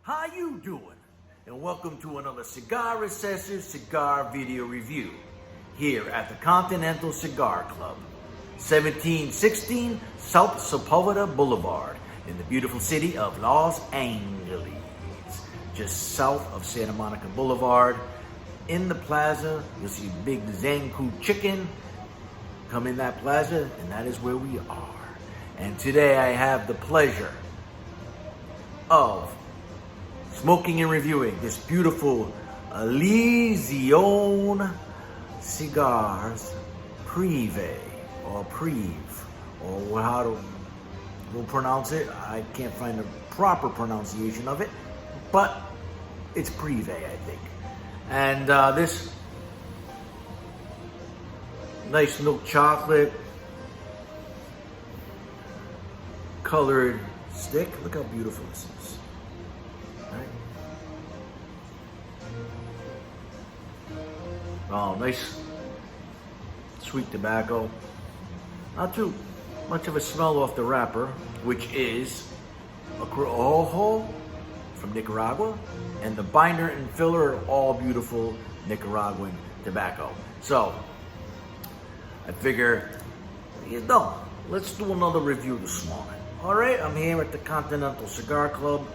How you doing? And welcome to another Cigar Assessor Cigar Video Review here at the Continental Cigar Club, 1716 South Sepulveda Boulevard in the beautiful city of Los Angeles, just south of Santa Monica Boulevard. In the plaza, you'll see Big Zanku Chicken. Come in that plaza, and that is where we are. And today I have the pleasure of smoking and reviewing this beautiful Illusione cigars, Privé or Privé, or how we'll pronounce it. I can't find the proper pronunciation of it, but it's Privé, I think. And this nice milk chocolate colored stick. Look how beautiful this is. Right? Oh, nice sweet tobacco. Not too much of a smell off the wrapper, which is a Corojo from Nicaragua, and the binder and filler are all beautiful Nicaraguan tobacco. So I figure, let's do another review this morning. All right, I'm here at the Continental Cigar Club,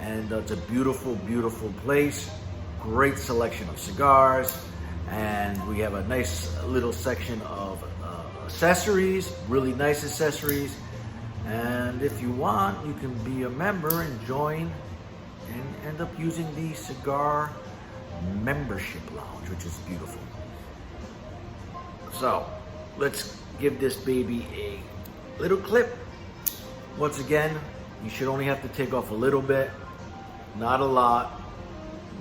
and it's a beautiful, beautiful place. Great selection of cigars, and we have a nice little section of accessories, really nice accessories. And if you want, you can be a member and join and end up using the cigar membership lounge, which is beautiful. So let's give this baby a little clip. Once again, you should only have to take off a little bit, not a lot.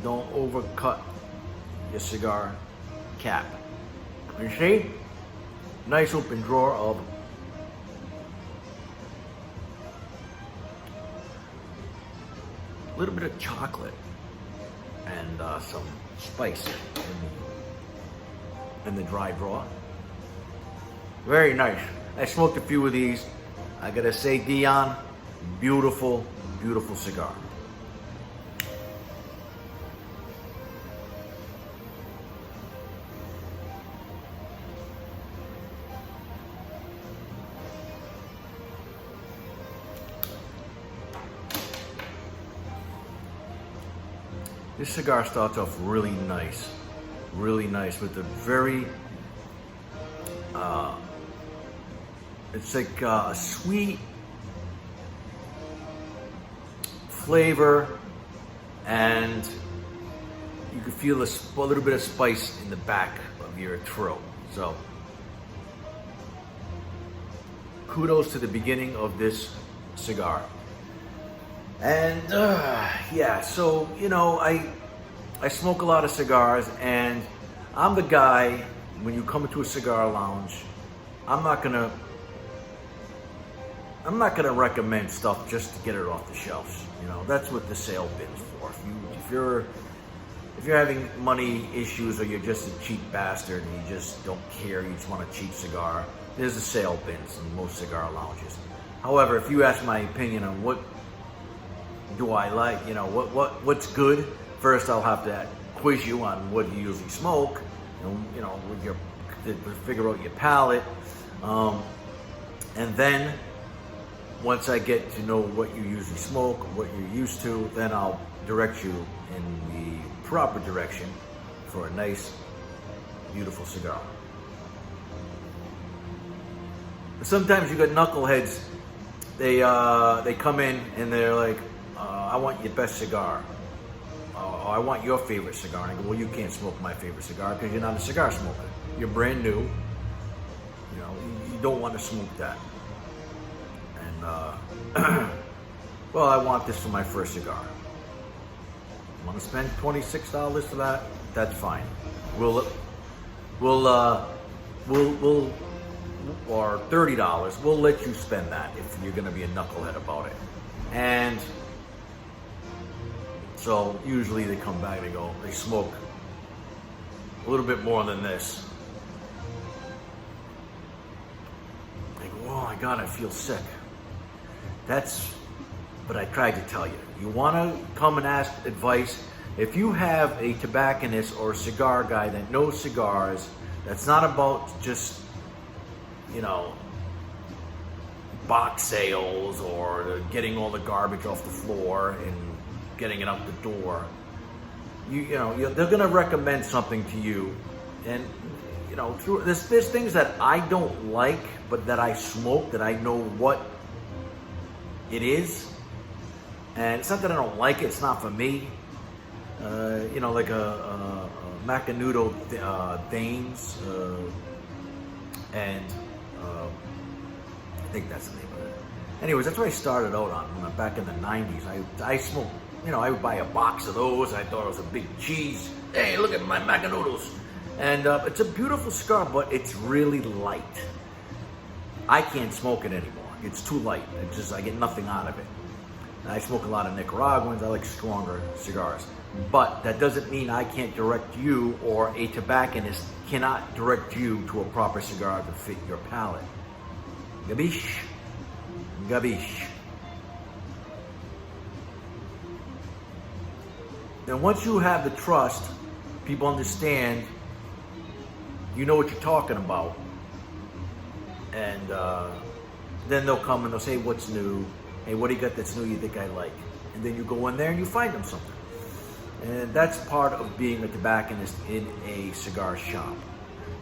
Don't overcut your cigar cap. You see? Nice open drawer of a little bit of chocolate and some spice in the dry drawer. Very nice. I smoked a few of these. I gotta say, Dion, beautiful, beautiful cigar. This cigar starts off really nice with a very, it's like a sweet flavor, and you can feel a little bit of spice in the back of your throat. So kudos to the beginning of this cigar. And yeah, so I smoke a lot of cigars, and I'm the guy, when you come into a cigar lounge, I'm not gonna recommend stuff just to get it off the shelves. That's what the sale bin's for. If you're having money issues, or you're just a cheap bastard and you just don't care, you just want a cheap cigar, there's the sale bins in most cigar lounges. However, if you ask my opinion on what do I like, what's good, first I'll have to quiz you on what you usually smoke, with to figure out your palate, and then once I get to know what you usually smoke, what you're used to, then I'll direct you in the proper direction for a nice, beautiful cigar. Sometimes you got knuckleheads. They come in and they're like, I want your best cigar. I want your favorite cigar. And I go, well, you can't smoke my favorite cigar because you're not a cigar smoker. You're brand new. You don't want to smoke that. And, well, I want this for my first cigar. Want to spend $26 for that? That's fine. We'll or $30. We'll let you spend that if you're going to be a knucklehead about it. And so usually they come back and they smoke a little bit more than this. They go, oh my God, I feel sick. That's But I tried to tell you. You want to come and ask advice. If you have a tobacconist or a cigar guy that knows cigars, that's not about just, you know, box sales or getting all the garbage off the floor and getting it out the door. They're going to recommend something to you. And, you know, there's things that I don't like, but that I smoke, that I know what it is. And it's not that I don't like it, it's not for me. Like a Macanudo Thames, and I think that's the name of it. Anyways, that's what I started out on back in the 90s. I smoked, I would buy a box of those. I thought it was a big cheese. Hey, look at my Macanudos. And it's a beautiful cigar, but it's really light. I can't smoke it anymore. It's too light. I get nothing out of it. I smoke a lot of Nicaraguans. I like stronger cigars. But that doesn't mean I can't direct you, or a tobacconist cannot direct you to a proper cigar to fit your palate. Gabish? Gabish. Then once you have the trust, people understand, you know what you're talking about. And then they'll come and they'll say, what's new? Hey, what do you got that's new you think I like? And then you go in there and you find them something. And that's part of being a tobacconist in a cigar shop.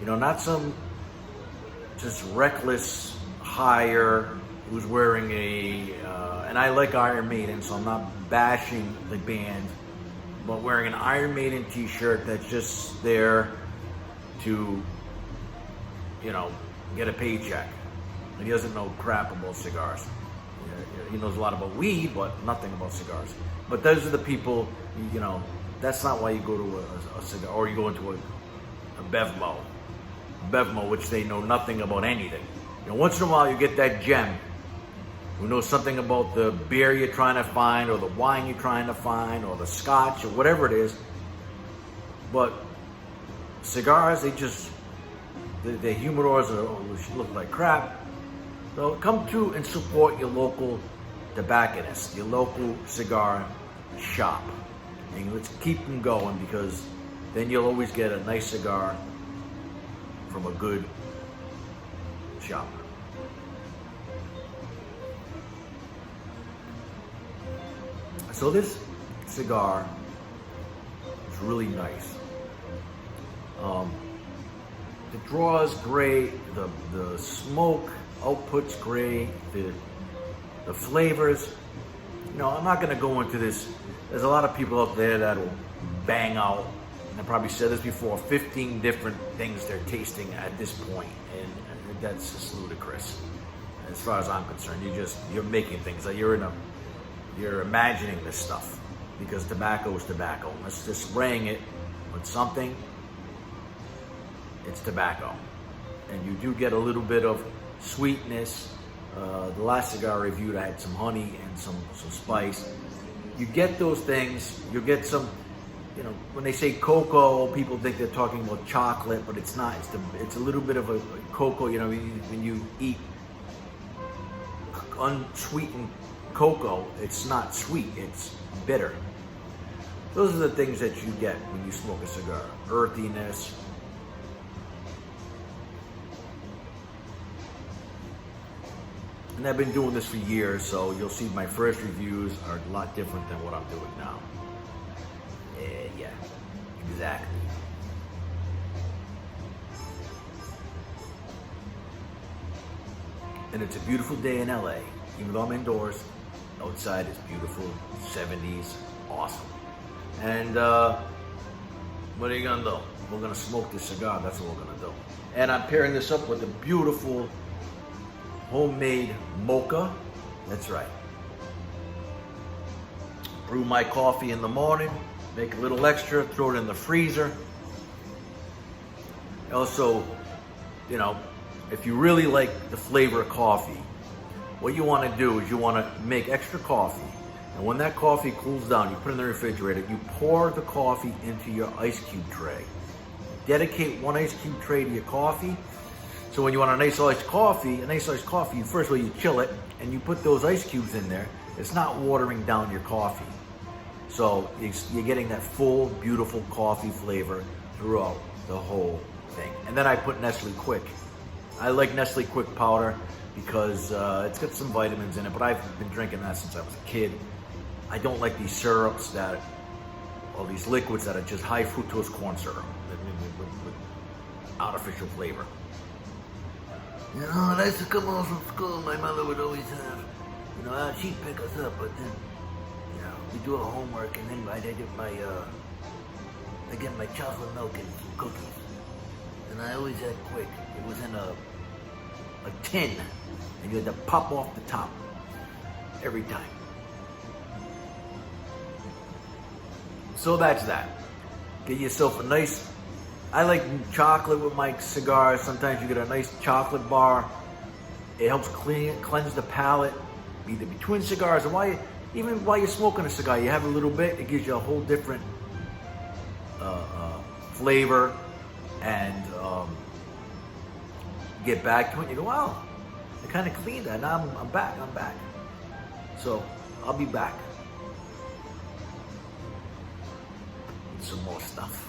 Not some just reckless hire who's wearing and I like Iron Maiden, so I'm not bashing the band, but wearing an Iron Maiden t-shirt that's just there to, get a paycheck. And he doesn't know crap about cigars. He knows a lot about weed, but nothing about cigars. But those are the people, that's not why you go to a cigar, or you go into a Bevmo, which they know nothing about anything. Once in a while you get that gem who knows something about the beer you're trying to find, or the wine you're trying to find, or the scotch, or whatever it is. But cigars, their humidors look like crap. So come to and support your local tobacconist, your local cigar shop. And let's keep them going, because then you'll always get a nice cigar from a good shop. So this cigar is really nice. The draw is great, the smoke output's great, the flavors. I'm not going to go into this. There's a lot of people out there that'll bang out, and I probably said this before, 15 different things they're tasting at this point, and that's just ludicrous. As far as I'm concerned, you're making things. You're imagining this stuff, because tobacco is tobacco. Let's just spraying it with something. It's tobacco, and you do get a little bit of sweetness. The last cigar I reviewed, I had some honey and some spice. You get those things. You get some, when they say cocoa, people think they're talking about chocolate, but it's not. It's a little bit of a cocoa. When you eat unsweetened cocoa, it's not sweet. It's bitter. Those are the things that you get when you smoke a cigar. Earthiness. And I've been doing this for years, so you'll see my first reviews are a lot different than what I'm doing now. Yeah, exactly. And it's a beautiful day in LA. Even though I'm indoors, outside is beautiful, 70s, awesome. And what are you gonna do? We're gonna smoke this cigar, that's what we're gonna do. And I'm pairing this up with a beautiful homemade mocha. That's right. Brew my coffee in the morning, make a little extra, throw it in the freezer. Also, if you really like the flavor of coffee, what you want to do is you want to make extra coffee. And when that coffee cools down, you put it in the refrigerator, you pour the coffee into your ice cube tray. Dedicate one ice cube tray to your coffee. So when you want a nice iced coffee, first of all, you chill it, and you put those ice cubes in there. It's not watering down your coffee. So you're getting that full, beautiful coffee flavor throughout the whole thing. And then I put Nestle Quick. I like Nestle Quick powder because it's got some vitamins in it, but I've been drinking that since I was a kid. I don't like these syrups or these liquids that are just high fructose corn syrup with artificial flavor. You know, when I used to come home from school, my mother would always have, she'd pick us up, but then, we do our homework, and then I get my chocolate milk and some cookies. And I always had Quick. It was in a tin, and you had to pop off the top every time. So that's that. Get yourself a nice, I like chocolate with my cigars. Sometimes you get a nice chocolate bar. It helps cleanse the palate, either between cigars or even while you're smoking a cigar. You have a little bit, it gives you a whole different flavor, and get back to it. You go, wow, I kind of cleaned that. Now I'm back. So I'll be back with some more stuff.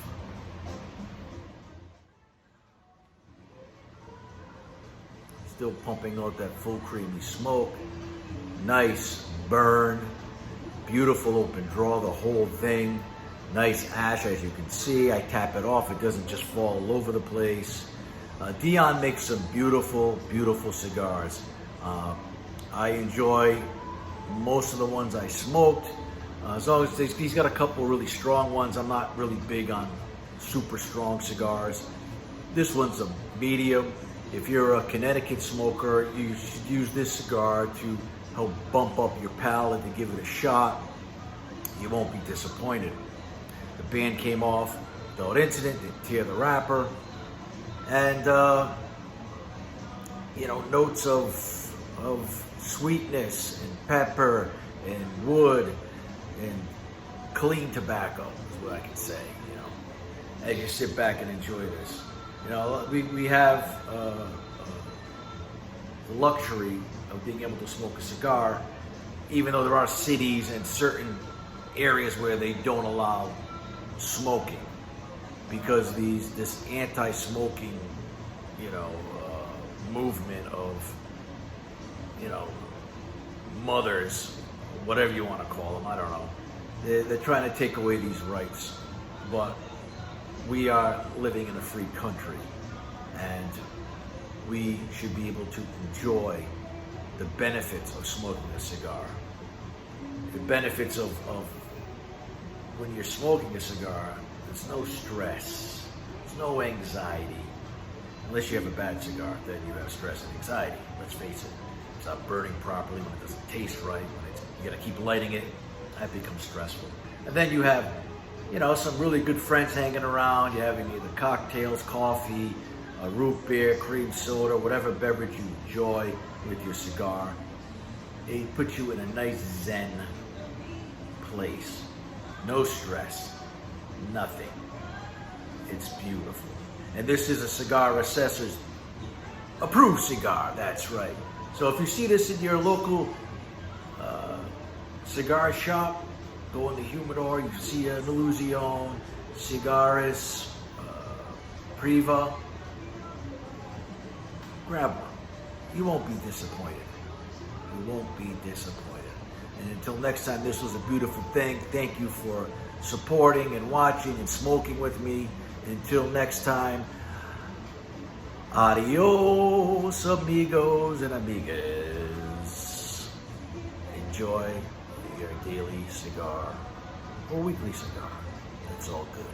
Still pumping out that full creamy smoke. Nice burn, beautiful open draw, the whole thing. Nice ash, as you can see. I tap it off, it doesn't just fall all over the place. Dion makes some beautiful, beautiful cigars. I enjoy most of the ones I smoked. As long as he's got a couple really strong ones. I'm not really big on super strong cigars. This one's a medium. If you're a Connecticut smoker, you should use this cigar to help bump up your palate, to give it a shot. You won't be disappointed. The band came off without incident. They tear the wrapper, and notes of sweetness and pepper and wood and clean tobacco is what I can say. As you sit back and enjoy this, we have the luxury of being able to smoke a cigar, even though there are cities and certain areas where they don't allow smoking, because this anti-smoking, movement of, mothers, whatever you want to call them, I don't know. They're trying to take away these rights, but we are living in a free country, and we should be able to enjoy the benefits of smoking a cigar. The benefits of when you're smoking a cigar, there's no stress, there's no anxiety. Unless you have a bad cigar, then you have stress and anxiety. Let's face it, it's not burning properly, when it doesn't taste right, when you gotta keep lighting it, that becomes stressful. And then you have, some really good friends hanging around. You're having either cocktails, coffee, a root beer, cream soda, whatever beverage you enjoy with your cigar. It puts you in a nice zen place. No stress, nothing. It's beautiful. And this is a Cigar Assessor's approved cigar, that's right. So if you see this in your local cigar shop, go in the humidor, you see an Illusione, Cigares, Privé, grab one. You won't be disappointed. You won't be disappointed. And until next time, this was a beautiful thing. Thank you for supporting and watching and smoking with me. Until next time, adios, amigos and amigas. Enjoy your daily cigar or weekly cigar. It's all good.